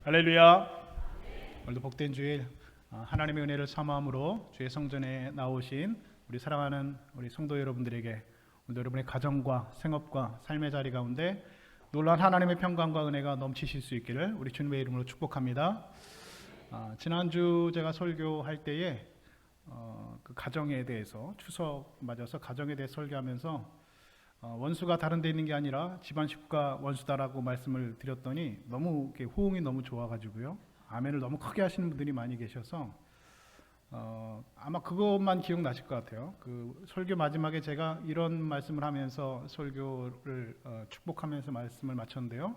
할렐루야. 오늘도 복된 주일 하나님의 은혜를 사모함으로 주의 성전에 나오신 우리 사랑하는 우리 성도 여러분들에게 오늘 여러분의 가정과 생업과 삶의 자리 가운데 놀라운 하나님의 평강과 은혜가 넘치실 수 있기를 우리 주님의 이름으로 축복합니다. 지난주 제가 설교할 때에 그 가정에 대해서 추석 맞아서 가정에 대해 설교하면서 원수가 다른 데 있는 게 아니라 집안 식구가 원수다라고 말씀을 드렸더니 너무 호응이 너무 좋아가지고요. 아멘을 너무 크게 하시는 분들이 많이 계셔서 아마 그것만 기억나실 것 같아요. 그 설교 마지막에 제가 이런 말씀을 하면서 설교를 축복하면서 말씀을 마쳤는데요.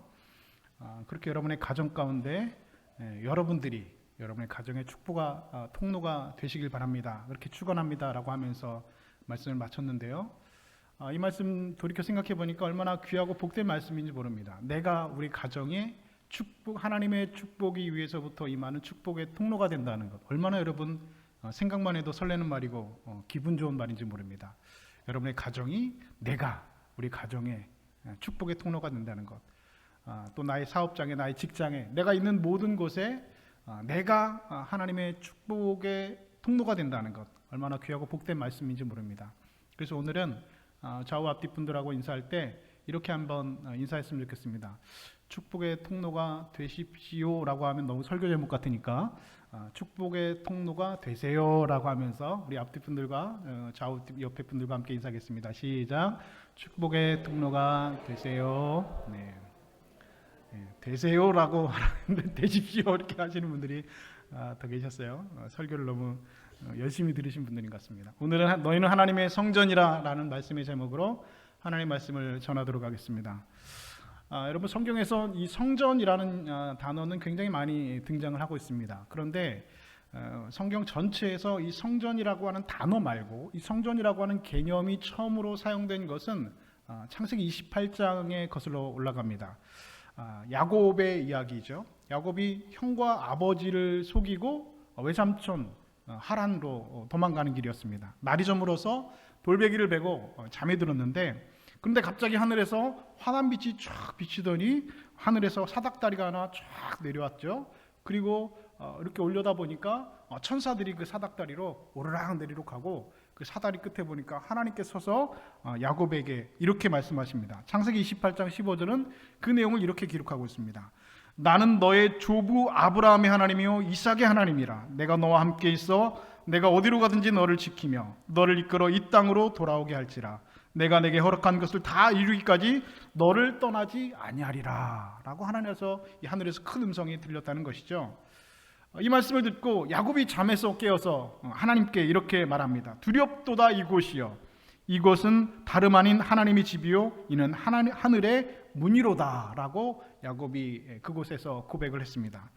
그렇게 여러분의 가정 가운데 여러분들이 여러분의 가정의 축복과 통로가 되시길 바랍니다. 그렇게 축원합니다라고 하면서 말씀을 마쳤는데요. 이 말씀 돌이켜 생각해 보니까 얼마나 귀하고 복된 말씀인지 모릅니다. 내가 우리 가정에 축복, 하나님의 축복이 위에서부터 임하는 축복의 통로가 된다는 것, 얼마나 여러분 생각만 해도 설레는 말이고 기분 좋은 말인지 모릅니다. 여러분의 가정이 내가 우리 가정에 축복의 통로가 된다는 것, 또 나의 사업장에, 나의 직장에, 내가 있는 모든 곳에 내가 하나님의 축복의 통로가 된다는 것, 얼마나 귀하고 복된 말씀인지 모릅니다. 그래서 오늘은 좌우 앞뒤 분들하고 인사할 때 이렇게 한번 인사했으면 좋겠습니다. 축복의 통로가 되십시오라고 하면 너무 설교 제목 같으니까 축복의 통로가 되세요라고 하면서 우리 앞뒤 분들과 좌우 옆에 분들과 함께 인사하겠습니다. 시작. 축복의 통로가 되세요. 네. 되세요라고 하는데 되십시오 이렇게 하시는 분들이 더 계셨어요. 설교를 너무 열심히 들으신 분들인 것 같습니다. 오늘은 너희는 하나님의 성전이라 라는 말씀의 제목으로 하나님의 말씀을 전하도록 하겠습니다. 여러분, 성경에서 이 성전이라는 단어는 굉장히 많이 등장을 하고 있습니다. 그런데 성경 전체에서 이 성전이라고 하는 단어 말고 이 성전이라고 하는 개념이 처음으로 사용된 것은 창세기 28장의 것으로 올라갑니다. 야곱의 이야기죠. 야곱이 형과 아버지를 속이고 외삼촌 하란으로 도망가는 길이었습니다. 날이 저물어서 돌베기를 베고 잠에 들었는데, 그런데 갑자기 하늘에서 환한 빛이 쫙 비치더니 하늘에서 사닥다리가 하나 쫙 내려왔죠. 그리고 이렇게 올려다 보니까 천사들이 그 사닥다리로 오르락 내리락 하고, 그 사다리 끝에 보니까 하나님께서 서서 야곱에게 이렇게 말씀하십니다. 창세기 28장 15절은 그 내용을 이렇게 기록하고 있습니다. 나는 너의 조부 아브라함의 하나님이요 이삭의 하나님이라. 내가 너와 함께 있어 내가 어디로 가든지 너를 지키며 너를 이끌어 이 땅으로 돌아오게 할지라. 내가 내게 허락한 것을 다 이루기까지 너를 떠나지 아니하리라 라고 하나님께서 이 하늘에서 큰 음성이 들렸다는 것이죠. 이 말씀을 듣고 야곱이 잠에서 깨어서 하나님께 이렇게 말합니다. 두렵도다 이곳이여, 이곳은 다름 아닌 하나님의 집이요 이는 하늘의 문이로다 라고 야곱이 그곳에서 고백을 했습니다.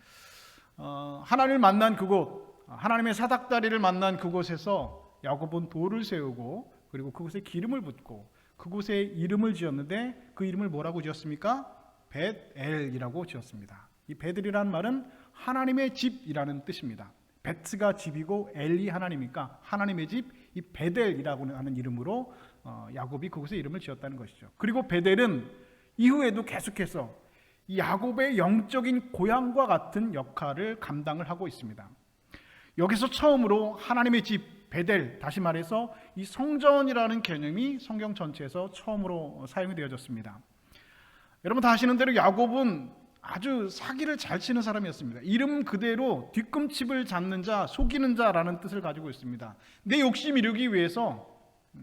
하나님을 만난 그곳, 하나님의 사닥다리를 만난 그곳에서 야곱은 돌을 세우고 그리고 그곳에 기름을 붓고 그곳에 이름을 지었는데 그 이름을 뭐라고 지었습니까? 벳엘이라고 지었습니다. 이 벳엘이라는 말은 하나님의 집이라는 뜻입니다. 베트가 집이고 엘이 하나님이니까 하나님의 집, 이 벳엘이라고 하는 이름으로 야곱이 그곳에 이름을 지었다는 것이죠. 그리고 벳엘은 이후에도 계속해서 이 야곱의 영적인 고향과 같은 역할을 감당을 하고 있습니다. 여기서 처음으로 하나님의 집 벳엘, 다시 말해서 이 성전이라는 개념이 성경 전체에서 처음으로 사용이 되어졌습니다. 여러분 다 아시는 대로 야곱은 아주 사기를 잘 치는 사람이었습니다. 이름 그대로 뒤꿈치를 잡는 자, 속이는 자라는 뜻을 가지고 있습니다. 내 욕심 이루기 위해서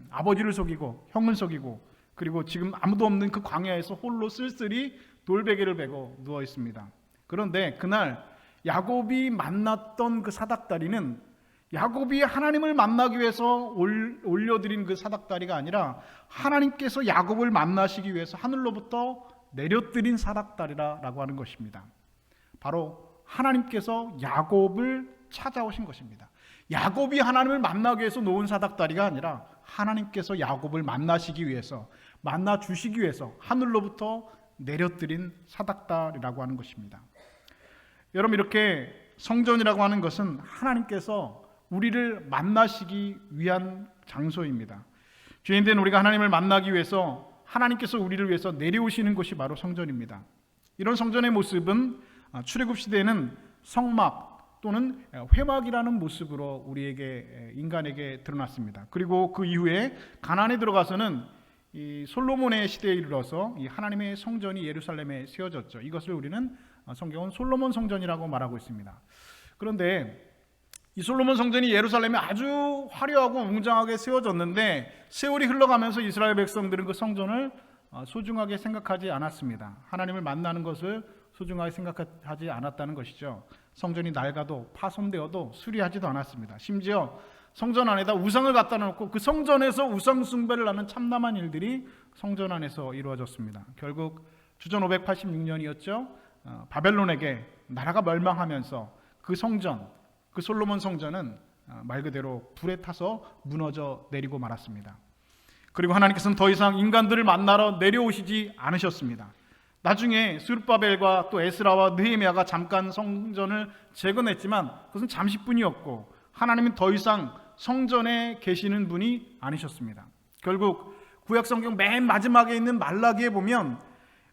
아버지를 속이고 형을 속이고 그리고 지금 아무도 없는 그 광야에서 홀로 쓸쓸히 돌베개를 베고 누워 있습니다. 그런데 그날 야곱이 만났던 그 사닥다리는 야곱이 하나님을 만나기 위해서 올려드린 그 사닥다리가 아니라 하나님께서 야곱을 만나시기 위해서 하늘로부터 내려드린 사닥다리라고 하는 것입니다. 바로 하나님께서 야곱을 찾아오신 것입니다. 야곱이 하나님을 만나기 위해서 놓은 사닥다리가 아니라 하나님께서 야곱을 만나시기 위해서, 만나 주시기 위해서 하늘로부터 내려드린 사닥다리라고 하는 것입니다. 여러분, 이렇게 성전이라고 하는 것은 하나님께서 우리를 만나시기 위한 장소입니다. 죄인된 우리가 하나님을 만나기 위해서 하나님께서 우리를 위해서 내려오시는 곳이 바로 성전입니다. 이런 성전의 모습은 출애굽 시대에는 성막 또는 회막이라는 모습으로 우리에게 인간에게 드러났습니다. 그리고 그 이후에 가나안에 들어가서는 이 솔로몬의 시대에 이르러서 이 하나님의 성전이 예루살렘에 세워졌죠. 이것을 우리는 성경은 솔로몬 성전이라고 말하고 있습니다. 그런데 이 솔로몬 성전이 예루살렘에 아주 화려하고 웅장하게 세워졌는데 세월이 흘러가면서 이스라엘 백성들은 그 성전을 소중하게 생각하지 않았습니다. 하나님을 만나는 것을 소중하게 생각하지 않았다는 것이죠. 성전이 낡아도 파손되어도 수리하지도 않았습니다. 심지어 성전 안에다 우상을 갖다 놓고 그 성전에서 우상 숭배를 하는 참담한 일들이 성전 안에서 이루어졌습니다. 결국 주전 586년이었죠. 바벨론에게 나라가 멸망하면서 그 성전, 그 솔로몬 성전은 말 그대로 불에 타서 무너져 내리고 말았습니다. 그리고 하나님께서는 더 이상 인간들을 만나러 내려오시지 않으셨습니다. 나중에 스룹바벨과 또 에스라와 느헤미야가 잠깐 성전을 재건했지만 그것은 잠시뿐이었고 하나님은 더 이상 성전에 계시는 분이 아니셨습니다. 결국 구약 성경 맨 마지막에 있는 말라기에 보면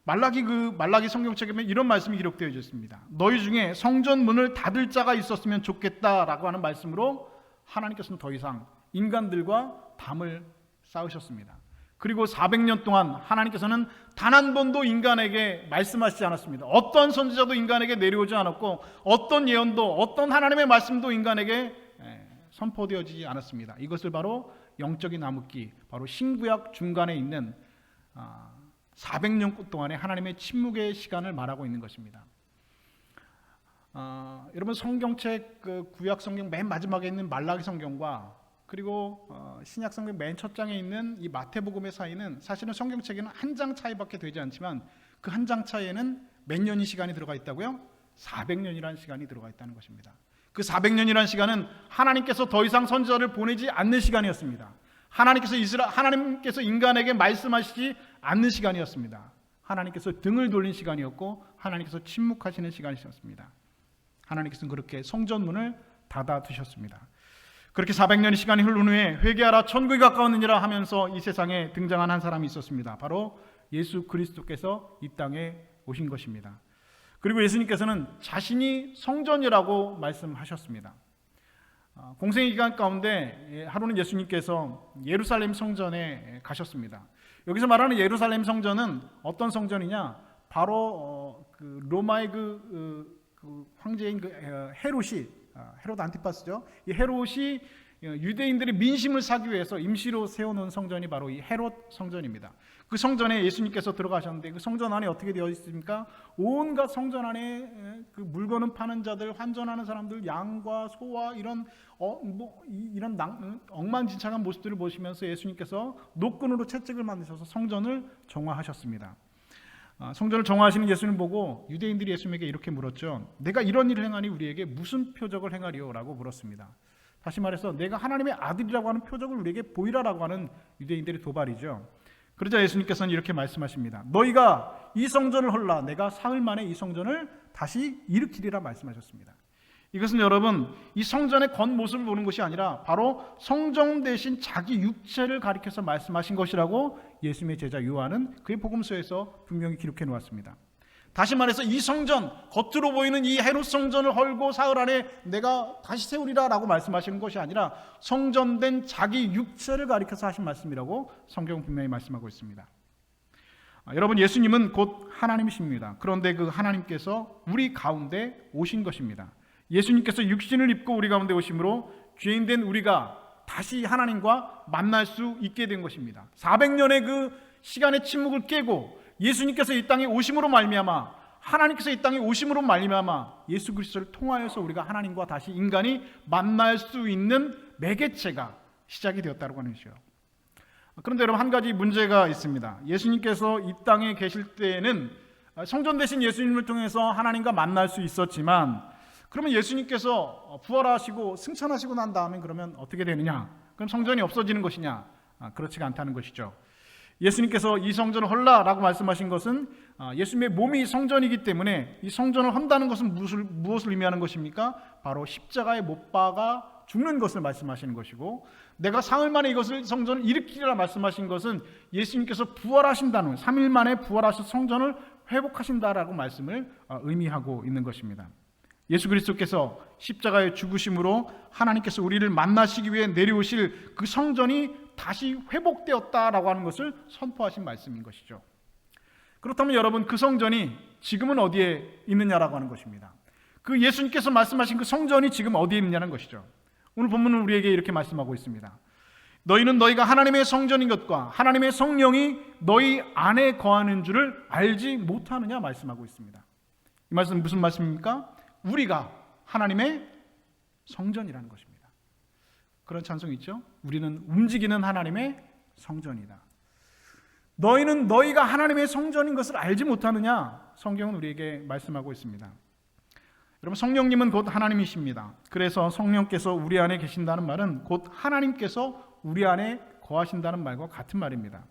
말라기 성경책에 이런 말씀이 기록되어 있습니다. 너희 중에 성전 문을 닫을 자가 있었으면 좋겠다라고 하는 말씀으로 하나님께서는 더 이상 인간들과 담을 쌓으셨습니다. 그리고 400년 동안 하나님께서는 단 한 번도 인간에게 말씀하시지 않았습니다. 어떤 선지자도 인간에게 내려오지 않았고 어떤 예언도 어떤 하나님의 말씀도 인간에게 선포되어지지 않았습니다. 이것을 바로 영적인 암흑기, 바로 신구약 중간에 있는 400년 동안의 하나님의 침묵의 시간을 말하고 있는 것입니다. 여러분 성경책 구약 성경 맨 마지막에 있는 말라기 성경과 그리고 신약 성경 맨 첫 장에 있는 이 마태복음의 사이는 사실은 성경책에는 한 장 차이밖에 되지 않지만 그 한 장 차이에는 몇 년의 시간이 들어가 있다고요? 400년이라는 시간이 들어가 있다는 것입니다. 그 400년이라는 시간은 하나님께서 더 이상 선지자를 보내지 않는 시간이었습니다. 하나님께서 인간에게 말씀하시지 않는 시간이었습니다. 하나님께서 등을 돌린 시간이었고 하나님께서 침묵하시는 시간이었습니다. 하나님께서는 그렇게 성전문을 닫아두셨습니다. 그렇게 400년의 시간이 흐른 후에 회개하라 천국이 가까웠느니라 하면서 이 세상에 등장한 한 사람이 있었습니다. 바로 예수 그리스도께서 이 땅에 오신 것입니다. 그리고 예수님께서는 자신이 성전이라고 말씀하셨습니다. 공생의 기간 가운데 하루는 예수님께서 예루살렘 성전에 가셨습니다. 여기서 말하는 예루살렘 성전은 어떤 성전이냐? 바로 로마의 황제인 헤롯 안티파스죠. 이 헤롯이 유대인들의 민심을 사기 위해서 임시로 세워놓은 성전이 바로 이 헤롯 성전입니다. 그 성전에 예수님께서 들어가셨는데 그 성전 안에 어떻게 되어 있습니까? 온갖 성전 안에 그 물건을 파는 자들, 환전하는 사람들, 양과 소와 이런 엉망진창한 모습들을 보시면서 예수님께서 노끈으로 채찍을 만드셔서 성전을 정화하셨습니다. 성전을 정화하시는 예수님 보고 유대인들이 예수님에게 이렇게 물었죠. 내가 이런 일을 행하니 우리에게 무슨 표적을 행하리요? 라고 물었습니다. 다시 말해서 내가 하나님의 아들이라고 하는 표적을 우리에게 보이라라고 하는 유대인들의 도발이죠. 그러자 예수님께서는 이렇게 말씀하십니다. 너희가 이 성전을 헐라 내가 사흘 만에 이 성전을 다시 일으키리라 말씀하셨습니다. 이것은 여러분 이 성전의 겉모습을 보는 것이 아니라 바로 성전 대신 자기 육체를 가리켜서 말씀하신 것이라고 예수님의 제자 요한은 그의 복음서에서 분명히 기록해 놓았습니다. 다시 말해서 이 성전, 겉으로 보이는 이 헤롯 성전을 헐고 사흘 안에 내가 다시 세우리라 라고 말씀하시는 것이 아니라 성전된 자기 육체를 가리켜서 하신 말씀이라고 성경은 분명히 말씀하고 있습니다. 여러분 예수님은 곧 하나님이십니다. 그런데 그 하나님께서 우리 가운데 오신 것입니다. 예수님께서 육신을 입고 우리 가운데 오심으로 죄인된 우리가 다시 하나님과 만날 수 있게 된 것입니다. 400년의 그 시간의 침묵을 깨고 예수님께서 이 땅에 오심으로 말미암아 하나님께서 이 땅에 오심으로 말미암아 예수 그리스도를 통하여서 우리가 하나님과 다시 인간이 만날 수 있는 매개체가 시작이 되었다고 하는 것이요. 그런데 여러분 한 가지 문제가 있습니다. 예수님께서 이 땅에 계실 때에는 성전 대신 예수님을 통해서 하나님과 만날 수 있었지만 그러면 예수님께서 부활하시고 승천하시고 난 다음에 그러면 어떻게 되느냐? 그럼 성전이 없어지는 것이냐? 그렇지가 않다는 것이죠. 예수님께서 이 성전을 헐라라고 말씀하신 것은 예수님의 몸이 성전이기 때문에 이 성전을 헌다는 것은 무엇을 의미하는 것입니까? 바로 십자가에 못 박아 죽는 것을 말씀하시는 것이고 내가 사흘 만에 이것을 성전을 일으키리라 말씀하신 것은 예수님께서 부활하신다는 3일 만에 부활하셔서 성전을 회복하신다라고 말씀을 의미하고 있는 것입니다. 예수 그리스도께서 십자가의 죽으심으로 하나님께서 우리를 만나시기 위해 내려오실 그 성전이 다시 회복되었다라고 하는 것을 선포하신 말씀인 것이죠. 그렇다면 여러분, 그 성전이 지금은 어디에 있느냐라고 하는 것입니다. 그 예수님께서 말씀하신 그 성전이 지금 어디에 있느냐는 것이죠. 오늘 본문은 우리에게 이렇게 말씀하고 있습니다. 너희는 너희가 하나님의 성전인 것과 하나님의 성령이 너희 안에 거하는 줄을 알지 못하느냐 말씀하고 있습니다. 이 말씀은 무슨 말씀입니까? 우리가 하나님의 성전이라는 것입니다. 그런 찬송이 있죠. 우리는 움직이는 하나님의 성전이다. 너희는 너희가 하나님의 성전인 것을 알지 못하느냐? 성경은 우리에게 말씀하고 있습니다. 여러분, 성령님은 곧 하나님이십니다. 그래서 성령께서 우리 안에 계신다는 말은 곧 하나님께서 우리 안에 거하신다는 말과 같은 말입니다.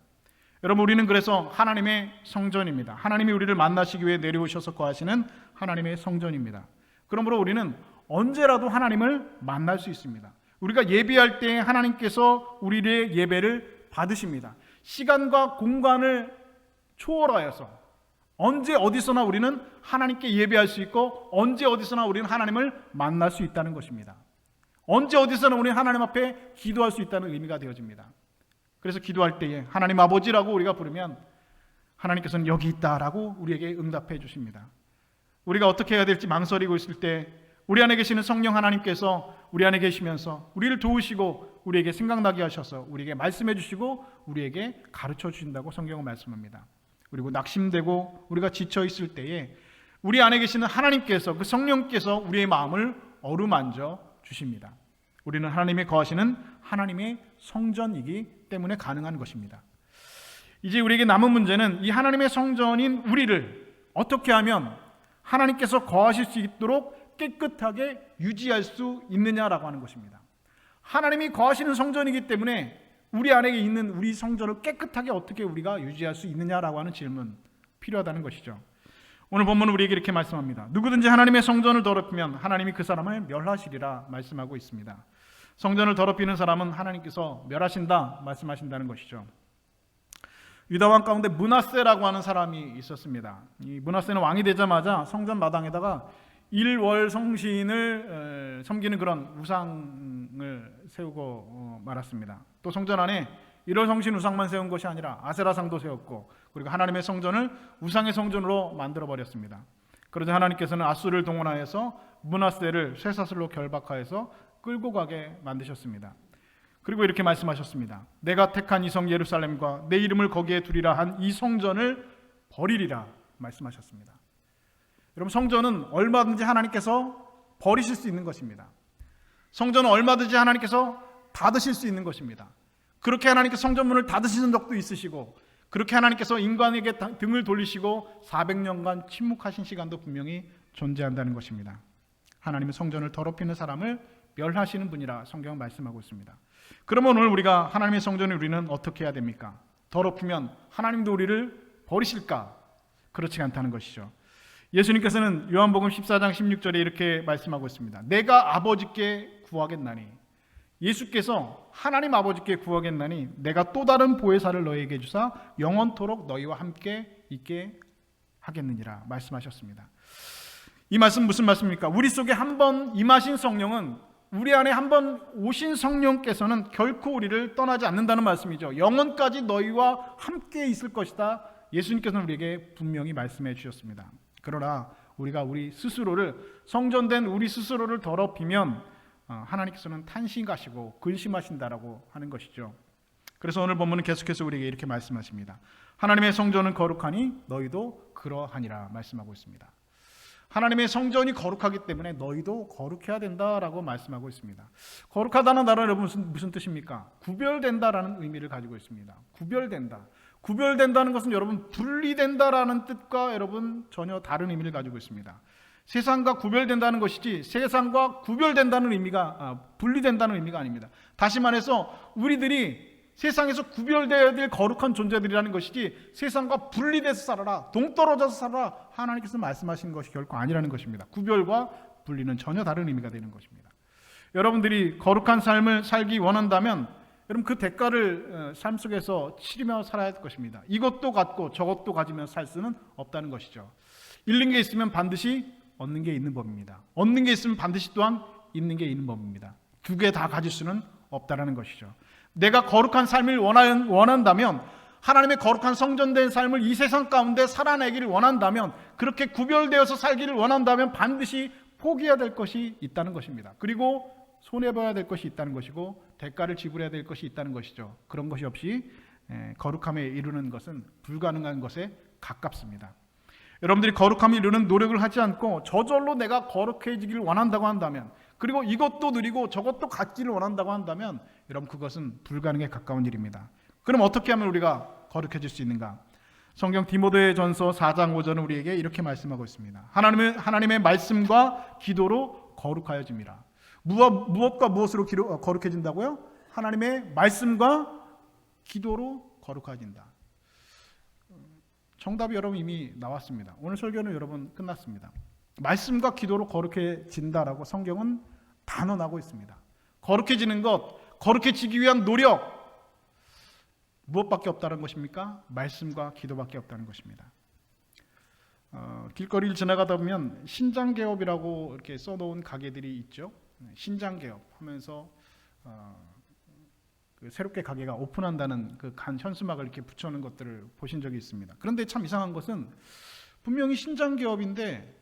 여러분, 우리는 그래서 하나님의 성전입니다. 하나님이 우리를 만나시기 위해 내려오셔서 거하시는 하나님의 성전입니다. 그러므로 우리는 언제라도 하나님을 만날 수 있습니다. 우리가 예배할 때 하나님께서 우리의 예배를 받으십니다. 시간과 공간을 초월하여서 언제 어디서나 우리는 하나님께 예배할 수 있고 언제 어디서나 우리는 하나님을 만날 수 있다는 것입니다. 언제 어디서나 우리는 하나님 앞에 기도할 수 있다는 의미가 되어집니다. 그래서 기도할 때에 하나님 아버지라고 우리가 부르면 하나님께서는 여기 있다라고 우리에게 응답해 주십니다. 우리가 어떻게 해야 될지 망설이고 있을 때 우리 안에 계시는 성령 하나님께서 우리 안에 계시면서 우리를 도우시고 우리에게 생각나게 하셔서 우리에게 말씀해 주시고 우리에게 가르쳐 주신다고 성경은 말씀합니다. 그리고 낙심되고 우리가 지쳐 있을 때에 우리 안에 계시는 하나님께서, 그 성령께서 우리의 마음을 어루만져 주십니다. 우리는 하나님이 거하시는 하나님의 성전이기 때문에 가능한 것입니다. 이제 우리에게 남은 문제는 이 하나님의 성전인 우리를 어떻게 하면 하나님께서 거하실 수 있도록 깨끗하게 유지할 수 있느냐라고 하는 것입니다. 하나님이 거하시는 성전이기 때문에 우리 안에 있는 우리 성전을 깨끗하게 어떻게 우리가 유지할 수 있느냐라고 하는 질문 필요하다는 것이죠. 오늘 본문은 우리에게 이렇게 말씀합니다. 누구든지 하나님의 성전을 더럽히면 하나님이 그 사람을 멸하시리라 말씀하고 있습니다. 성전을 더럽히는 사람은 하나님께서 멸하신다 말씀하신다는 것이죠. 유다 왕 가운데 므낫세라고 하는 사람이 있었습니다. 이 므낫세는 왕이 되자마자 성전 마당에다가 일월 성신을 섬기는 그런 우상을 세우고 말았습니다. 또 성전 안에 일월 성신 우상만 세운 것이 아니라 아세라상도 세웠고, 그리고 하나님의 성전을 우상의 성전으로 만들어 버렸습니다. 그러자 하나님께서는 앗수를 동원하여서 므낫세를 쇠사슬로 결박하여서 끌고 가게 만드셨습니다. 그리고 이렇게 말씀하셨습니다. 내가 택한 이 성 예루살렘과 내 이름을 거기에 두리라 한 이 성전을 버리리라 말씀하셨습니다. 여러분, 성전은 얼마든지 하나님께서 버리실 수 있는 것입니다. 성전은 얼마든지 하나님께서 닫으실 수 있는 것입니다. 그렇게 하나님께서 성전문을 닫으시는 적도 있으시고, 그렇게 하나님께서 인간에게 등을 돌리시고 400년간 침묵하신 시간도 분명히 존재한다는 것입니다. 하나님은 성전을 더럽히는 사람을 멸하시는 분이라 성경은 말씀하고 있습니다. 그러면 오늘 우리가 하나님의 성전을 우리는 어떻게 해야 됩니까? 더럽히면 하나님도 우리를 버리실까? 그렇지 않다는 것이죠. 예수님께서는 요한복음 14장 16절에 이렇게 말씀하고 있습니다. 내가 아버지께 구하겠나니, 예수께서 하나님 아버지께 구하겠나니 내가 또 다른 보혜사를 너희에게 주사 영원토록 너희와 함께 있게 하겠느니라 말씀하셨습니다. 이 말씀 무슨 말씀입니까? 우리 속에 한번 임하신 성령은, 우리 안에 한번 오신 성령께서는 결코 우리를 떠나지 않는다는 말씀이죠. 영원까지 너희와 함께 있을 것이다. 예수님께서는 우리에게 분명히 말씀해 주셨습니다. 그러나 우리가 우리 스스로를, 성전된 우리 스스로를 더럽히면 하나님께서는 탄식하시고 근심하신다라고 하는 것이죠. 그래서 오늘 본문은 계속해서 우리에게 이렇게 말씀하십니다. 하나님의 성전은 거룩하니 너희도 그러하니라 말씀하고 있습니다. 하나님의 성전이 거룩하기 때문에 너희도 거룩해야 된다라고 말씀하고 있습니다. 거룩하다는 단어는 여러분 무슨 뜻입니까? 구별된다라는 의미를 가지고 있습니다. 구별된다. 구별된다는 것은 여러분 분리된다라는 뜻과 여러분 전혀 다른 의미를 가지고 있습니다. 세상과 구별된다는 것이지 세상과 구별된다는 의미가 분리된다는 의미가 아닙니다. 다시 말해서 우리들이 세상에서 구별되어야 될 거룩한 존재들이라는 것이지 세상과 분리돼서 살아라, 동떨어져서 살아라, 하나님께서 말씀하신 것이 결코 아니라는 것입니다. 구별과 분리는 전혀 다른 의미가 되는 것입니다. 여러분들이 거룩한 삶을 살기 원한다면 여러분 그 대가를 삶 속에서 치르며 살아야 할 것입니다. 이것도 갖고 저것도 가지며 살 수는 없다는 것이죠. 잃는 게 있으면 반드시 얻는 게 있는 법입니다. 얻는 게 있으면 반드시 또한 있는 게 있는 법입니다. 두 개 다 가질 수는 없다라는 것이죠. 내가 거룩한 삶을 원한다면, 하나님의 거룩한 성전된 삶을 이 세상 가운데 살아내기를 원한다면, 그렇게 구별되어서 살기를 원한다면 반드시 포기해야 될 것이 있다는 것입니다. 그리고 손해봐야 될 것이 있다는 것이고 대가를 지불해야 될 것이 있다는 것이죠. 그런 것이 없이 거룩함에 이르는 것은 불가능한 것에 가깝습니다. 여러분들이 거룩함에 이르는 노력을 하지 않고 저절로 내가 거룩해지기를 원한다고 한다면, 그리고 이것도 누리고 저것도 갖기를 원한다고 한다면 여러분 그것은 불가능에 가까운 일입니다. 그럼 어떻게 하면 우리가 거룩해질 수 있는가? 성경 디모데전서 4장 5절은 우리에게 이렇게 말씀하고 있습니다. 하나님의 말씀과 기도로 거룩하여짐이라. 무엇과 무엇으로 거룩해진다고요? 하나님의 말씀과 기도로 거룩해진다. 정답이 여러분 이미 나왔습니다. 오늘 설교는 여러분 끝났습니다. 말씀과 기도로 거룩해진다라고 성경은 단언하고 있습니다. 거룩해지는 것, 거룩해지기 위한 노력, 무엇밖에 없다는 것입니까? 말씀과 기도밖에 없다는 것입니다. 길거리를 지나가다 보면 신장개업이라고 이렇게 써놓은 가게들이 있죠. 신장개업 하면서 새롭게 가게가 오픈한다는 그 간 현수막을 이렇게 붙여놓은 것들을 보신 적이 있습니다. 그런데 참 이상한 것은 분명히 신장개업인데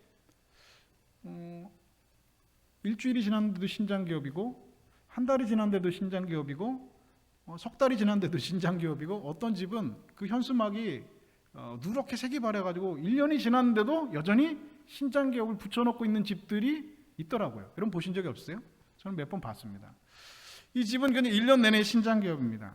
일주일이 지났는데도 신장개업이고, 한 달이 지났는데도 신장개업이고, 석 달이 지났는데도 신장개업이고, 어떤 집은 그 현수막이 누렇게 색이 바래가지고 1년이 지났는데도 여전히 신장개업을 붙여놓고 있는 집들이 있더라고요. 여러분 보신 적이 없어요? 저는 몇 번 봤습니다. 이 집은 그냥 1년 내내 신장개업입니다.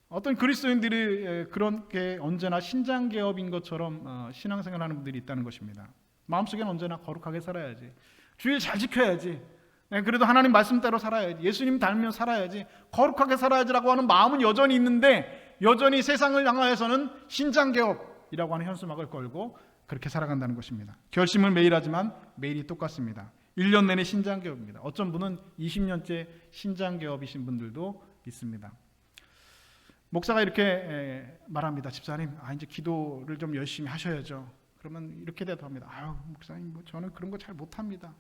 어떤 그리스도인들이 그렇게 언제나 신장개업인 것처럼 신앙생활하는 분들이 있다는 것입니다. 마음속에는 언제나 거룩하게 살아야지, 주일 잘 지켜야지, 그래도 하나님 말씀대로 살아야지, 예수님 닮으며 살아야지, 거룩하게 살아야지라고 하는 마음은 여전히 있는데 여전히 세상을 향하여서는 신장개업이라고 하는 현수막을 걸고 그렇게 살아간다는 것입니다. 결심을 매일 하지만 매일이 똑같습니다. 1년 내내 신장개업입니다. 어떤 분은 20년째 신장개업이신 분들도 있습니다. 목사가 이렇게 말합니다. 집사님, 이제 기도를 좀 열심히 하셔야죠. 그러면 이렇게 대답합니다. 아유, 목사님, 저는 그런 거 잘 못합니다.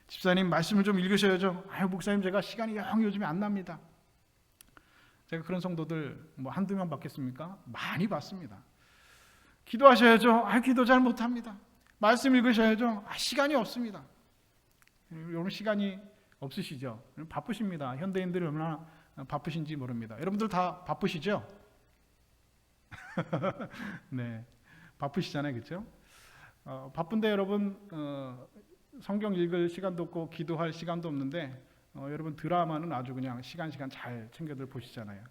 집사님, 말씀을 좀 읽으셔야죠. 아유, 목사님, 제가 시간이 영 요즘에 안 납니다. 제가 그런 성도들 한두 명 받겠습니까? 많이 받습니다. 기도하셔야죠. 기도 잘 못합니다. 말씀 읽으셔야죠. 시간이 없습니다. 여러분 시간이 없으시죠? 바쁘십니다. 현대인들이 얼마나 바쁘신지 모릅니다. 여러분들 다 바쁘시죠? 네, 바쁘시잖아요, 그렇죠? 바쁜데 여러분 성경 읽을 시간도 없고 기도할 시간도 없는데 여러분 드라마는 아주 그냥 시간 잘 챙겨들 보시잖아요.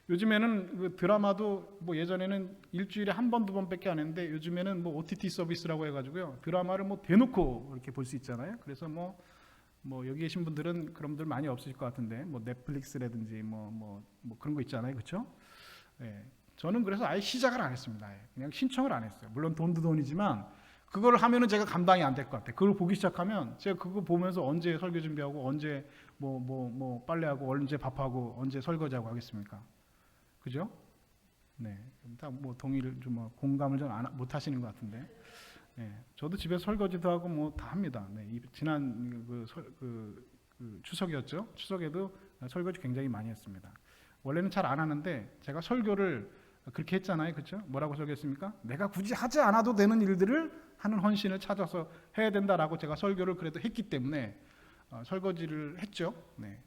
요즘에는 그 드라마도 예전에는 일주일에 한 번, 두 번밖에 안 했는데 요즘에는 OTT 서비스라고 해가지고요, 드라마를 대놓고 이렇게 볼 수 있잖아요. 그래서 여기 계신 분들은 그런 분들 많이 없으실 것 같은데 넷플릭스라든지 그런 거 있잖아요, 그렇죠? 네. 저는 그래서 아예 시작을 안 했습니다. 그냥 신청을 안 했어요. 물론 돈도 돈이지만 그걸 하면은 제가 감당이 안 될 것 같아요. 그걸 보기 시작하면 제가 그거 보면서 언제 설교 준비하고 언제 빨래하고 언제 밥하고 언제 설거지하고 하겠습니까? 그죠? 네, 다 동의를 좀 공감을 좀 못 하시는 것 같은데, 네, 저도 집에서 설거지도 하고 다 합니다. 네, 지난 추석이었죠? 추석에도 설거지 굉장히 많이 했습니다. 원래는 잘 안 하는데 제가 설교를 그렇게 했잖아요, 그렇죠? 뭐라고 설교했습니까? 내가 굳이 하지 않아도 되는 일들을 하는 헌신을 찾아서 해야 된다라고 제가 설교를 그래도 했기 때문에 설거지를 했죠. 네.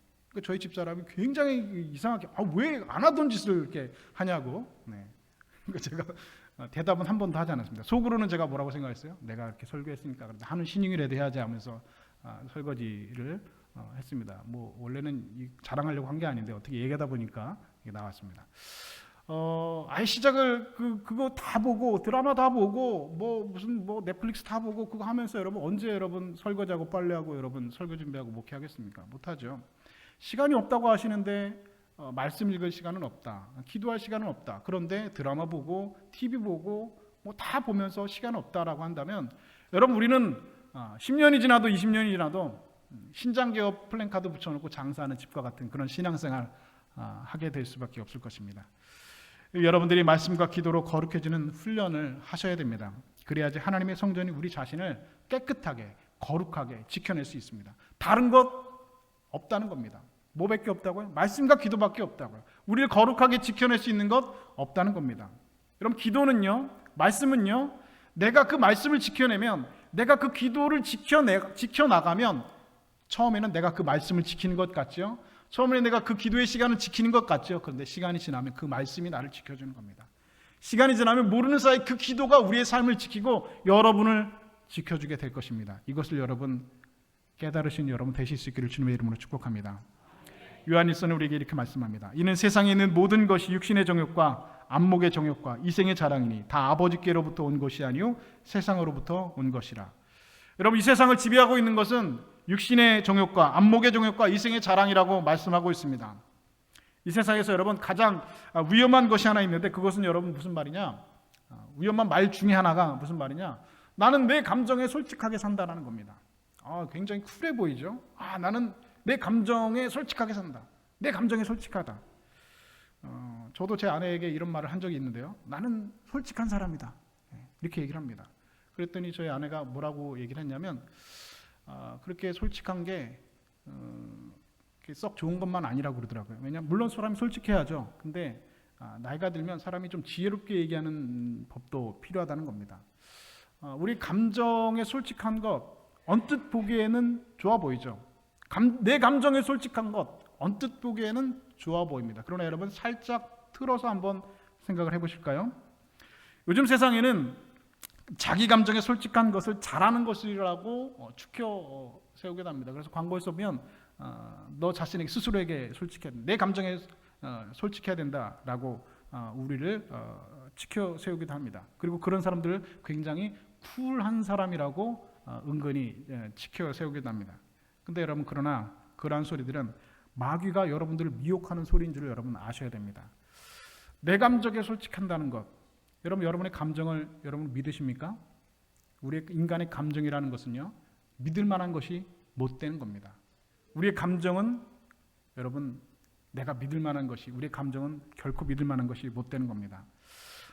저희 집사람이 굉장히 이상하게 왜 안 하던 짓을 이렇게 하냐고. 네. 제가 대답은 한 번도 하지 않았습니다. 속으로는 제가 뭐라고 생각했어요? 내가 이렇게 설교했으니까 하는 신용이라도 해야지 하면서 설거지를 했습니다. 원래는 자랑하려고 한 게 아닌데 어떻게 얘기하다 보니까 이게 나왔습니다. 아예 시작을 그거 다 보고 드라마 다 보고 무슨 넷플릭스 다 보고 그거 하면서 여러분 언제 여러분 설거지하고 빨래하고 여러분 설거 준비하고 목회하겠습니까? 못하죠. 시간이 없다고 하시는데 말씀 읽을 시간은 없다, 기도할 시간은 없다. 그런데 드라마 보고 TV 보고 다 보면서 시간 없다라고 한다면 여러분 우리는 10년이 지나도 20년이 지나도 신장개업 플랜카드 붙여놓고 장사하는 집과 같은 그런 신앙생활 하게 될 수밖에 없을 것입니다. 여러분들이 말씀과 기도로 거룩해지는 훈련을 하셔야 됩니다. 그래야지 하나님의 성전이 우리 자신을 깨끗하게 거룩하게 지켜낼 수 있습니다. 다른 것 없다는 겁니다. 뭐밖에 없다고요? 말씀과 기도밖에 없다고요. 우리를 거룩하게 지켜낼 수 있는 것 없다는 겁니다. 여러분, 기도는요, 말씀은요, 내가 그 말씀을 지켜내면, 내가 그 기도를 지켜나가면 처음에는 내가 그 말씀을 지키는 것 같죠. 처음에는 내가 그 기도의 시간을 지키는 것 같죠. 그런데 시간이 지나면 그 말씀이 나를 지켜주는 겁니다. 시간이 지나면 모르는 사이 그 기도가 우리의 삶을 지키고 여러분을 지켜주게 될 것입니다. 이것을 여러분 깨달으신 여러분 되실 수 있기를 주님의 이름으로 축복합니다. 요한일서는 우리에게 이렇게 말씀합니다. 이는 세상에 있는 모든 것이 육신의 정욕과 안목의 정욕과 이생의 자랑이니 다 아버지께로부터 온 것이 아니요 세상으로부터 온 것이라. 여러분, 이 세상을 지배하고 있는 것은 육신의 정욕과 안목의 정욕과 이생의 자랑이라고 말씀하고 있습니다. 이 세상에서 여러분 가장 위험한 것이 하나 있는데 그것은 여러분 무슨 말이냐? 위험한 말 중에 하나가 무슨 말이냐? 나는 내 감정에 솔직하게 산다라는 겁니다. 굉장히 쿨해 보이죠? 나는 내 감정에 솔직하게 산다. 내 감정에 솔직하다. 저도 제 아내에게 이런 말을 한 적이 있는데요. 나는 솔직한 사람이다. 이렇게 얘기를 합니다. 그랬더니 저희 아내가 뭐라고 얘기를 했냐면 그렇게 솔직한 게 썩 좋은 것만 아니라고 그러더라고요. 왜냐하면 물론 사람이 솔직해야죠. 근데 나이가 들면 사람이 좀 지혜롭게 얘기하는 법도 필요하다는 겁니다. 우리 감정에 솔직한 것 언뜻 보기에는 좋아 보이죠. 내 감정에 솔직한 것 언뜻 보기에는 좋아 보입니다. 그러나 여러분 살짝 틀어서 한번 생각을 해보실까요? 요즘 세상에는 자기 감정에 솔직한 것을 잘하는 것이라고 추켜 세우게 됩니다. 그래서 광고에서 보면 너 자신에게 스스로에게 솔직해야 된다. 내 감정에 솔직해야 된다라고 우리를 지켜 세우기도 합니다. 그리고 그런 사람들을 굉장히 쿨한 사람이라고 은근히 지켜 세우기도 합니다. 근데 여러분, 그러나 그러한 소리들은 마귀가 여러분들을 미혹하는 소리인 줄 여러분 아셔야 됩니다. 내 감정에 솔직한다는 것, 여러분의 감정을 여러분 믿으십니까? 우리의 인간의 감정이라는 것은요, 믿을 만한 것이 못 되는 겁니다. 우리의 감정은 여러분 내가 믿을 만한 것이, 우리의 감정은 결코 믿을 만한 것이 못 되는 겁니다.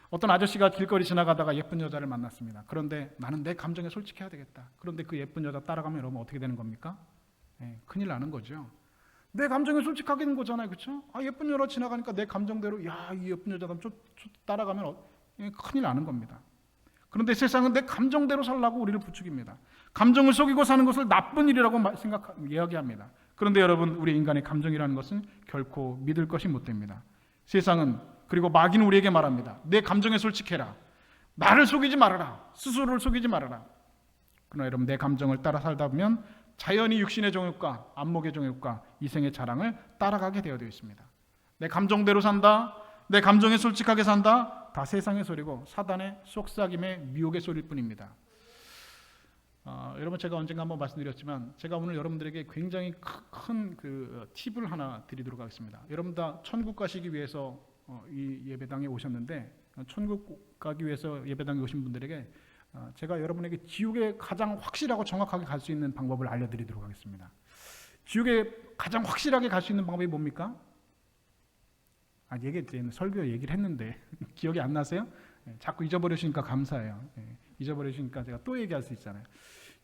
어떤 아저씨가 길거리 지나가다가 예쁜 여자를 만났습니다. 그런데 나는 내 감정에 솔직해야 되겠다. 그런데 그 예쁜 여자 따라가면 여러분 어떻게 되는 겁니까? 큰일 나는 거죠. 내 감정에 솔직하게 되는 거잖아요. 그렇죠? 예쁜 여자 지나가니까 내 감정대로 이 예쁜 여자 따라가면 큰일 나는 겁니다. 그런데 세상은 내 감정대로 살라고 우리를 부추깁니다. 감정을 속이고 사는 것을 나쁜 일이라고 이야기합니다. 그런데 여러분, 우리 인간의 감정이라는 것은 결코 믿을 것이 못 됩니다. 세상은, 그리고 마귀는 우리에게 말합니다. 내 감정에 솔직해라. 나를 속이지 말아라. 스스로를 속이지 말아라. 그러나 여러분, 내 감정을 따라 살다 보면 자연히 육신의 정욕과 안목의 정욕과 이생의 자랑을 따라가게 되어 있습니다. 내 감정대로 산다. 내 감정에 솔직하게 산다. 다 세상의 소리고 사단의 속삭임의 미혹의 소리일 뿐입니다. 여러분, 제가 언젠가 한번 말씀드렸지만 제가 오늘 여러분들에게 굉장히 큰 팁을 하나 드리도록 하겠습니다. 여러분 다 천국 가시기 위해서 이 예배당에 오셨는데, 천국 가기 위해서 예배당에 오신 분들에게 제가 여러분에게 지옥에 가장 확실하고 정확하게 갈 수 있는 방법을 알려드리도록 하겠습니다. 지옥에 가장 확실하게 갈 수 있는 방법이 뭡니까? 설교 얘기를 했는데 기억이 안 나세요? 자꾸 잊어버리시니까 감사해요. 잊어버리시니까 제가 또 얘기할 수 있잖아요.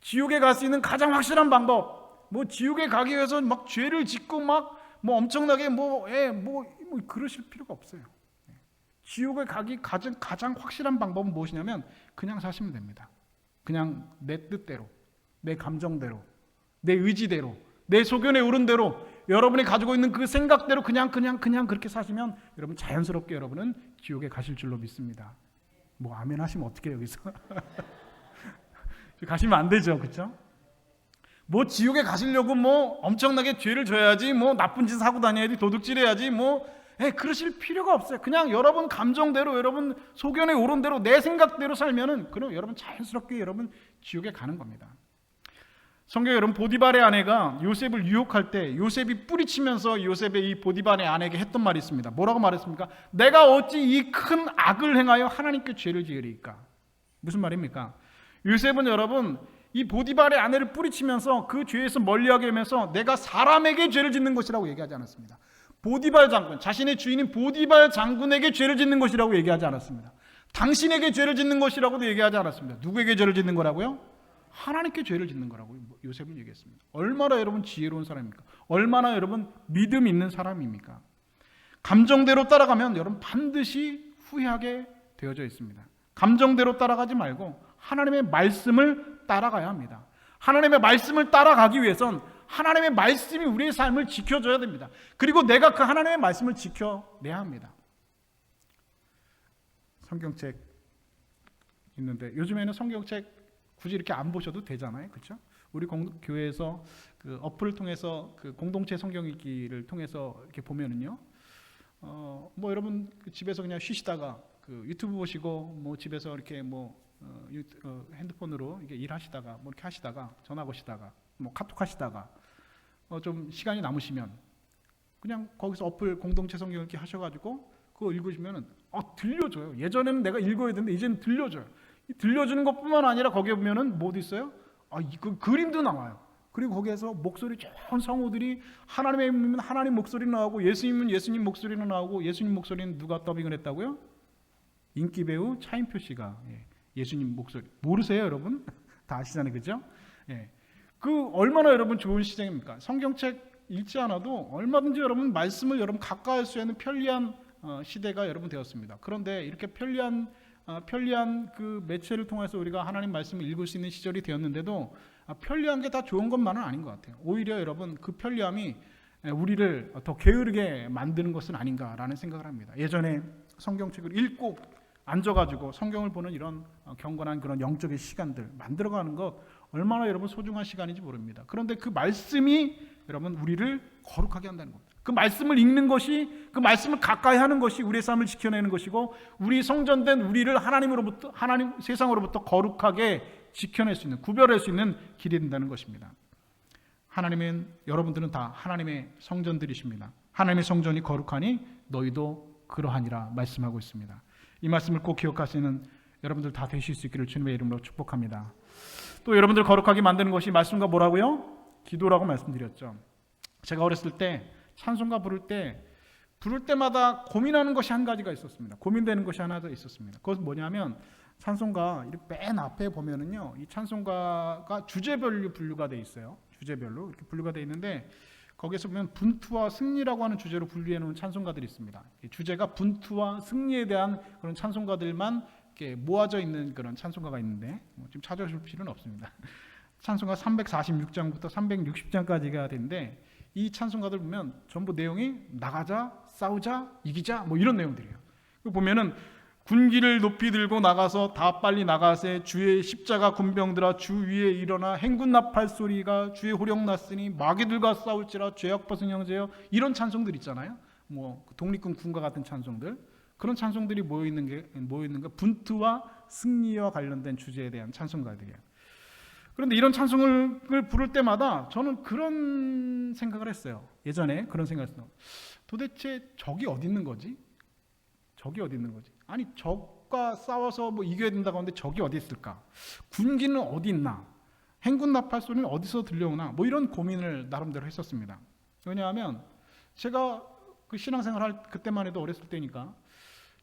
지옥에 갈 수 있는 가장 확실한 방법, 지옥에 가기 위해서 막 죄를 짓고 엄청나게 그러실 필요가 없어요. 지옥에 가기 가장 확실한 방법은 무엇이냐면 그냥 사시면 됩니다. 그냥 내 뜻대로, 내 감정대로, 내 의지대로, 내 소견에 오른 대로, 여러분이 가지고 있는 그 생각대로 그냥 그렇게 사시면 여러분 자연스럽게 여러분은 지옥에 가실 줄로 믿습니다. 아멘 하시면 어떻게 해요, 여기서? 가시면 안 되죠, 그렇죠? 지옥에 가시려고 엄청나게 죄를 져야지, 나쁜 짓 하고 다녀야지, 도둑질해야지, 그러실 필요가 없어요. 그냥 여러분 감정대로, 여러분 소견에 오른 대로, 내 생각대로 살면은 그럼 여러분 자연스럽게 여러분 지옥에 가는 겁니다. 성경에 여러분 보디발의 아내가 요셉을 유혹할 때 요셉이 뿌리치면서 요셉의 이 보디발의 아내에게 했던 말이 있습니다. 뭐라고 말했습니까? 내가 어찌 이 큰 악을 행하여 하나님께 죄를 지으리까? 무슨 말입니까? 요셉은 여러분 이 보디발의 아내를 뿌리치면서 그 죄에서 멀리하게 하면서 내가 사람에게 죄를 짓는 것이라고 얘기하지 않았습니다. 보디발 장군, 자신의 주인인 보디발 장군에게 죄를 짓는 것이라고 얘기하지 않았습니다. 당신에게 죄를 짓는 것이라고도 얘기하지 않았습니다. 누구에게 죄를 짓는 거라고요? 하나님께 죄를 짓는 거라고 요셉은 얘기했습니다. 얼마나 여러분 지혜로운 사람입니까? 얼마나 여러분 믿음 있는 사람입니까? 감정대로 따라가면 여러분 반드시 후회하게 되어져 있습니다. 감정대로 따라가지 말고 하나님의 말씀을 따라가야 합니다. 하나님의 말씀을 따라가기 위해선 하나님의 말씀이 우리의 삶을 지켜줘야 됩니다. 그리고 내가 그 하나님의 말씀을 지켜내야 합니다. 성경책 있는데 요즘에는 성경책 굳이 이렇게 안 보셔도 되잖아요, 그렇죠? 우리 교회에서 그 어플을 통해서 그 공동체 성경 읽기를 통해서 이렇게 보면은요, 뭐 여러분 집에서 그냥 쉬시다가 그 유튜브 보시고 뭐 집에서 이렇게 뭐 핸드폰으로 이게 일하시다가 뭐 이렇게 하시다가 전화 거시다가 뭐 카톡 하시다가 좀 시간이 남으시면 그냥 거기서 어플 공동체 성경 읽기 하셔가지고 그거 읽으시면은 들려줘요. 예전에는 내가 읽어야 되는데 이제는 들려줘요. 들려주는 것뿐만 아니라 거기에 보면은 뭐도 있어요? 그 그림도 나와요. 그리고 거기에서 목소리 좋은 성우들이 하나님이면 하나님 목소리 나오고 예수님은 예수님 목소리는 나오고 예수님 목소리는 누가 더빙을 했다고요? 인기 배우 차인표 씨가 예수님 목소리 모르세요, 여러분? 다 아시잖아요, 그죠? 그 얼마나 여러분 좋은 시장입니까? 성경책 읽지 않아도 얼마든지 여러분 말씀을 여러분 가까이 할 수 있는 편리한 시대가 여러분 되었습니다. 그런데 이렇게 편리한 그 매체를 통해서 우리가 하나님 말씀을 읽을 수 있는 시절이 되었는데도 편리한 게 다 좋은 것만은 아닌 것 같아요. 오히려 여러분 그 편리함이 우리를 더 게으르게 만드는 것은 아닌가라는 생각을 합니다. 예전에 성경책을 읽고 앉아가지고 성경을 보는 이런 경건한 그런 영적인 시간들 만들어가는 것 얼마나 여러분 소중한 시간인지 모릅니다. 그런데 그 말씀이 여러분 우리를 거룩하게 한다는 겁니다. 그 말씀을 읽는 것이, 그 말씀을 가까이 하는 것이 우리의 삶을 지켜내는 것이고 우리 성전된 우리를 하나님 세상으로부터 거룩하게 지켜낼 수 있는, 구별할 수 있는 길이 된다는 것입니다. 하나님은, 여러분들은 다 하나님의 성전들이십니다. 하나님의 성전이 거룩하니 너희도 그러하니라 말씀하고 있습니다. 이 말씀을 꼭 기억하시는 여러분들 다 되실 수 있기를 주님의 이름으로 축복합니다. 또 여러분들 거룩하게 만드는 것이 말씀과 뭐라고요? 기도라고 말씀드렸죠. 제가 어렸을 때 찬송가 부를 때마다 고민하는 것이 한 가지가 있었습니다. 고민되는 것이 하나 더 있었습니다. 그것은 뭐냐면 찬송가 맨 앞에 보면은요, 이 찬송가가 주제별로 분류가 돼 있어요. 주제별로 이렇게 분류가 돼 있는데 거기서 보면 분투와 승리라고 하는 주제로 분류해 놓은 찬송가들이 있습니다. 주제가 분투와 승리에 대한 그런 찬송가들만 이렇게 모아져 있는 그런 찬송가가 있는데 지금 찾아볼 필요는 없습니다. 찬송가 346장부터 360장까지가 되는데 이 찬송가들 보면 전부 내용이 나가자, 싸우자, 이기자 뭐 이런 내용들이에요. 보면은 군기를 높이 들고 나가서 다 빨리 나가세, 주의 십자가 군병들아 주 위에 일어나 행군 나팔 소리가 주의 호령 났으니 마귀들과 싸울지라 죄악 벗은 형제여, 이런 찬송들 있잖아요. 뭐 독립군 군과 같은 찬송들, 그런 찬송들이 모여 있는 게 분투와 승리와 관련된 주제에 대한 찬송가들이에요. 그런데 이런 찬송을 부를 때마다 저는 그런 생각을 했어요. 예전에 그런 생각을 했어요. 도대체 적이 어디 있는 거지? 적이 어디 있는 거지? 아니 적과 싸워서 뭐 이겨야 된다고 하는데 적이 어디 있을까? 군기는 어디 있나? 행군 나팔 소리는 어디서 들려오나? 뭐 이런 고민을 나름대로 했었습니다. 왜냐하면 제가 그 신앙생활 할 그때만 해도 어렸을 때니까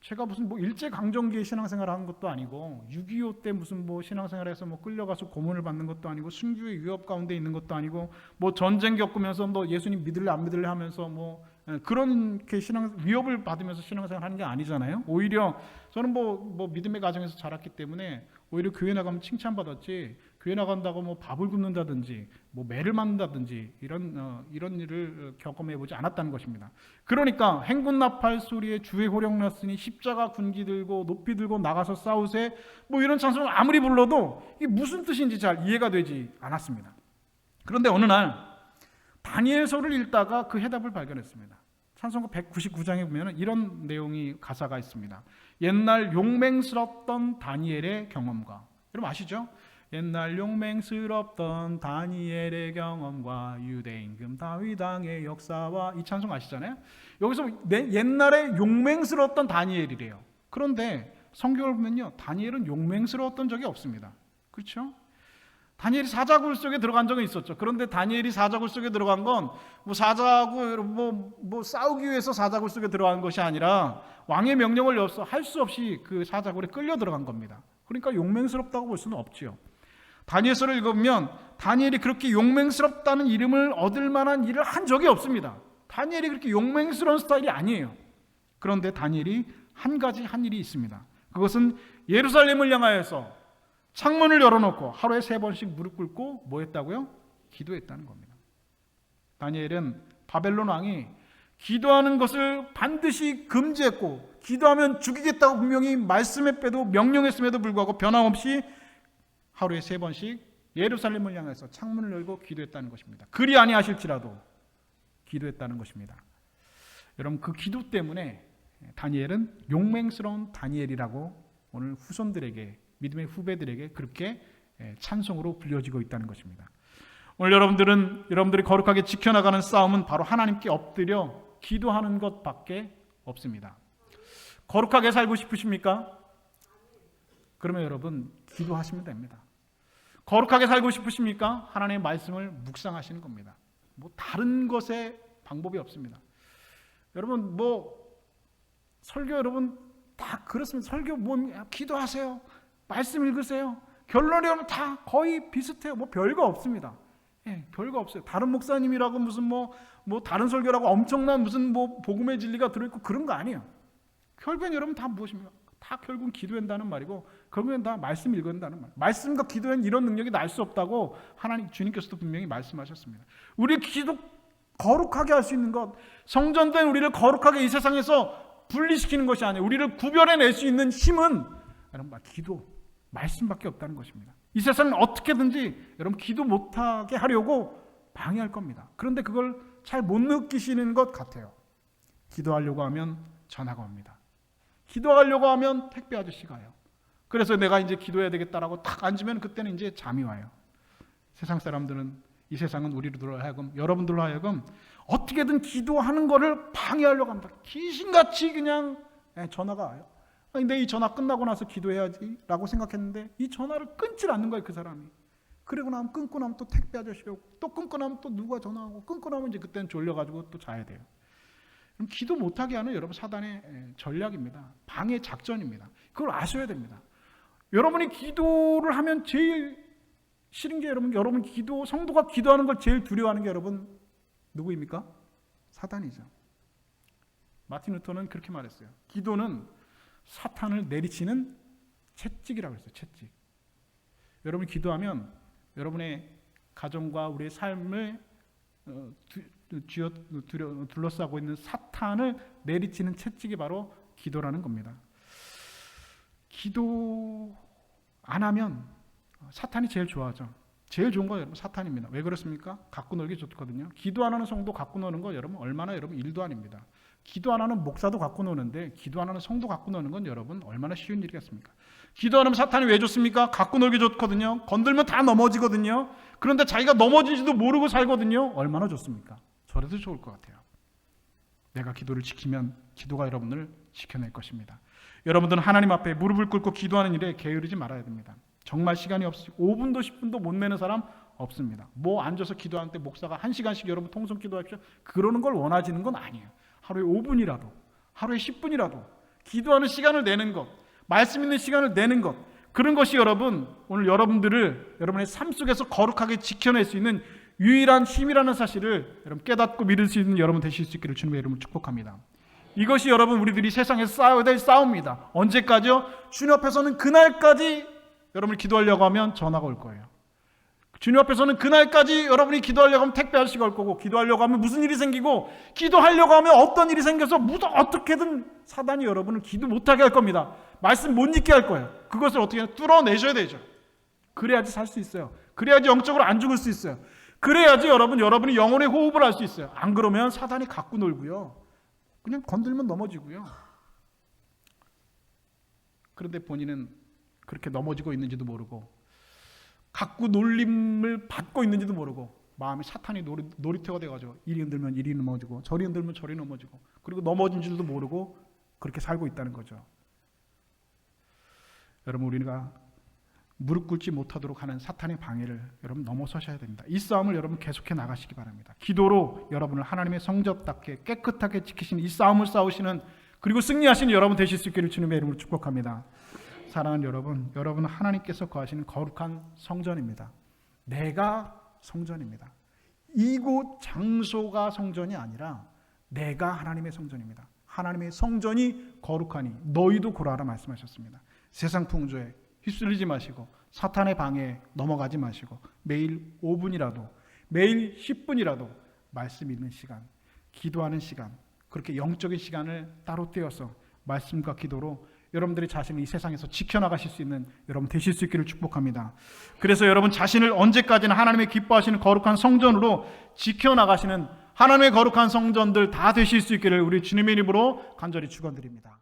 제가 무슨 뭐 일제강점기에 신앙생활을 한 것도 아니고 6.25 때 무슨 뭐 신앙생활에서 뭐 끌려가서 고문을 받는 것도 아니고 순교의 위협 가운데 있는 것도 아니고 뭐 전쟁 겪으면서 뭐 예수님 믿을래 안 믿을래 하면서 뭐 그렇게 위협을 받으면서 신앙생활 하는 게 아니잖아요. 오히려 저는 뭐 믿음의 가정에서 자랐기 때문에 오히려 교회 나가면 칭찬받았지, 교회 나간다고 뭐 밥을 굶는다든지 뭐 매를 맞는다든지 이런 일을 경험해 보지 않았다는 것입니다. 그러니까 행군 나팔 소리에 주의 호령 났으니 십자가 군기 들고 높이 들고 나가서 싸우세, 뭐 이런 찬송을 아무리 불러도 이게 무슨 뜻인지 잘 이해가 되지 않았습니다. 그런데 어느 날 다니엘서를 읽다가 그 해답을 발견했습니다. 찬송가 199장에 보면 이런 내용이 가사가 있습니다. 옛날 용맹스럽던 다니엘의 경험과, 여러분 아시죠? 옛날 용맹스럽던 다니엘의 경험과 유대 임금 다윗 왕의 역사와, 이 찬송 아시잖아요? 여기서 옛날에 용맹스러웠던 다니엘이래요. 그런데 성경을 보면요, 다니엘은 용맹스러웠던 적이 없습니다. 그렇죠? 다니엘이 사자굴 속에 들어간 적은 있었죠. 그런데 다니엘이 사자굴 속에 들어간 건 뭐 사자굴 뭐 싸우기 위해서 사자굴 속에 들어간 것이 아니라 왕의 명령을 할 수 없이 그 사자굴에 끌려 들어간 겁니다. 그러니까 용맹스럽다고 볼 수는 없지요. 다니엘서를 읽으면 다니엘이 그렇게 용맹스럽다는 이름을 얻을 만한 일을 한 적이 없습니다. 다니엘이 그렇게 용맹스러운 스타일이 아니에요. 그런데 다니엘이 한 가지 한 일이 있습니다. 그것은 예루살렘을 향하여서 창문을 열어놓고 하루에 3번씩 무릎 꿇고 뭐 했다고요? 기도했다는 겁니다. 다니엘은 바벨론 왕이 기도하는 것을 반드시 금지했고 기도하면 죽이겠다고 분명히 말씀했음에도 명령했음에도 불구하고 변함없이 하루에 3번씩 예루살렘을 향해서 창문을 열고 기도했다는 것입니다. 그리 아니하실지라도 기도했다는 것입니다. 여러분, 그 기도 때문에 다니엘은 용맹스러운 다니엘이라고 오늘 후손들에게, 믿음의 후배들에게 그렇게 찬송으로 불려지고 있다는 것입니다. 오늘 여러분들이 거룩하게 지켜나가는 싸움은 바로 하나님께 엎드려 기도하는 것밖에 없습니다. 거룩하게 살고 싶으십니까? 그러면 여러분 기도하시면 됩니다. 거룩하게 살고 싶으십니까? 하나님의 말씀을 묵상하시는 겁니다. 뭐 다른 것에 방법이 없습니다. 여러분 설교 여러분 다 그렇습니다. 설교 기도하세요. 말씀 읽으세요. 결론이 오면 다 거의 비슷해요. 뭐 별거 없습니다. 별거 없어요. 다른 목사님이라고 무슨 뭐 다른 설교라고 엄청난 무슨 복음의 진리가 들어있고 그런 거 아니에요. 결국엔 여러분 다 무엇입니까? 다 결국은 기도한다는 말이고 결국엔 다 말씀 읽는다는 말. 말씀과 기도엔 이런 능력이 날 수 없다고 하나님 주님께서도 분명히 말씀하셨습니다. 우리 기도 거룩하게 할 수 있는 것, 성전된 우리를 거룩하게 이 세상에서 분리시키는 것이 아니에요. 우리를 구별해낼 수 있는 힘은 여러분 기도, 말씀밖에 없다는 것입니다. 이 세상은 어떻게든지 여러분 기도 못하게 하려고 방해할 겁니다. 그런데 그걸 잘 못 느끼시는 것 같아요. 기도하려고 하면 전화가 옵니다. 기도하려고 하면 택배 아저씨가 와요. 그래서 내가 이제 기도해야 되겠다라고 탁 앉으면 그때는 이제 잠이 와요. 세상 사람들은, 이 세상은 우리들로 하여금, 여러분들로 하여금 어떻게든 기도하는 거를 방해하려고 합니다. 귀신같이 그냥 전화가 와요. 근데 이 전화 끝나고 나서 기도해야지 라고 생각했는데 이 전화를 끊질 않는 거예요, 그 사람이. 그리고 나면 끊고 나면 또 택배 아저씨 오고 또 끊고 나면 또 누가 전화하고 끊고 나면 이제 그때는 졸려가지고 또 자야 돼요. 그럼 기도 못하게 하는 여러분 사단의 전략입니다. 방해 작전입니다. 그걸 아셔야 됩니다. 여러분이 기도를 하면 제일 싫은 게 여러분 기도, 성도가 기도하는 걸 제일 두려워하는 게 여러분 누구입니까? 사단이죠. 마틴 루터는 그렇게 말했어요. 기도는 사탄을 내리치는 채찍이라고 했어요. 채찍. 여러분이 기도하면 여러분의 가정과 우리의 삶을 둘러싸고 있는 사탄을 내리치는 채찍이 바로 기도라는 겁니다. 기도 안 하면 사탄이 제일 좋아하죠. 제일 좋은 건 여러분 사탄입니다. 왜 그렇습니까? 갖고 놀기 좋거든요. 기도 안 하는 성도 갖고 노는 거 여러분 얼마나 여러분 일도 아닙니다. 기도 안 하는 목사도 갖고 노는데 기도 안 하는 성도 갖고 노는 건 여러분 얼마나 쉬운 일이겠습니까? 기도 안 하면 사탄이 왜 좋습니까? 갖고 놀기 좋거든요. 건들면 다 넘어지거든요. 그런데 자기가 넘어지지도 모르고 살거든요. 얼마나 좋습니까? 저래도 좋을 것 같아요. 내가 기도를 지키면 기도가 여러분을 지켜낼 것입니다. 여러분들은 하나님 앞에 무릎을 꿇고 기도하는 일에 게으르지 말아야 됩니다. 정말 시간이 없으시고 5분도 10분도 못 내는 사람 없습니다. 앉아서 기도하는데 목사가 1시간씩 여러분 통성 기도하십시오. 그러는 걸 원하시는 건 아니에요. 하루에 5분이라도, 하루에 10분이라도 기도하는 시간을 내는 것, 말씀 있는 시간을 내는 것, 그런 것이 여러분, 오늘 여러분들을 여러분의 삶 속에서 거룩하게 지켜낼 수 있는 유일한 힘이라는 사실을 여러분 깨닫고 믿을 수 있는 여러분 되실 수 있기를 주님의 이름으로 축복합니다. 이것이 여러분 우리들이 세상에서 싸워야 될 싸움입니다. 언제까지요? 주님 앞에서는 그날까지 여러분이 기도하려고 하면 전화가 올 거예요. 주님 앞에서는 그날까지 여러분이 기도하려고 하면 택배 아저씨가 올 거고, 기도하려고 하면 무슨 일이 생기고, 기도하려고 하면 어떤 일이 생겨서 어떻게든 사단이 여러분을 기도 못하게 할 겁니다. 말씀 못 읽게 할 거예요. 그것을 어떻게 뚫어내셔야 되죠. 그래야지 살 수 있어요. 그래야지 영적으로 안 죽을 수 있어요. 그래야지 여러분이 영혼의 호흡을 할 수 있어요. 안 그러면 사단이 갖고 놀고요. 그냥 건들면 넘어지고요. 그런데 본인은 그렇게 넘어지고 있는지도 모르고 갖고 놀림을 받고 있는지도 모르고 마음이 사탄이 놀이터가 돼가지고 이리 흔들면 이리 넘어지고 저리 흔들면 저리 넘어지고 그리고 넘어진 줄도 모르고 그렇게 살고 있다는 거죠. 여러분 우리가 무릎 꿇지 못하도록 하는 사탄의 방해를 여러분 넘어서셔야 됩니다. 이 싸움을 여러분 계속해 나가시기 바랍니다. 기도로 여러분을 하나님의 성전답게 깨끗하게 지키시는 이 싸움을 싸우시는, 그리고 승리하시는 여러분 되실 수 있기를 주님의 이름으로 축복합니다. 사랑하는 여러분, 여러분은 하나님께서 거하시는 거룩한 성전입니다. 내가 성전입니다. 이곳 장소가 성전이 아니라 내가 하나님의 성전입니다. 하나님의 성전이 거룩하니 너희도 고라라 말씀하셨습니다. 세상 풍조에 휩쓸리지 마시고 사탄의 방해에 넘어가지 마시고 매일 5분이라도, 매일 10분이라도 말씀 읽는 시간, 기도하는 시간, 그렇게 영적인 시간을 따로 떼어서 말씀과 기도로 여러분들이 자신을 이 세상에서 지켜나가실 수 있는 여러분 되실 수 있기를 축복합니다. 그래서 여러분 자신을 언제까지나 하나님의 기뻐하시는 거룩한 성전으로 지켜나가시는 하나님의 거룩한 성전들 다 되실 수 있기를 우리 주님의 이름으로 간절히 축원드립니다.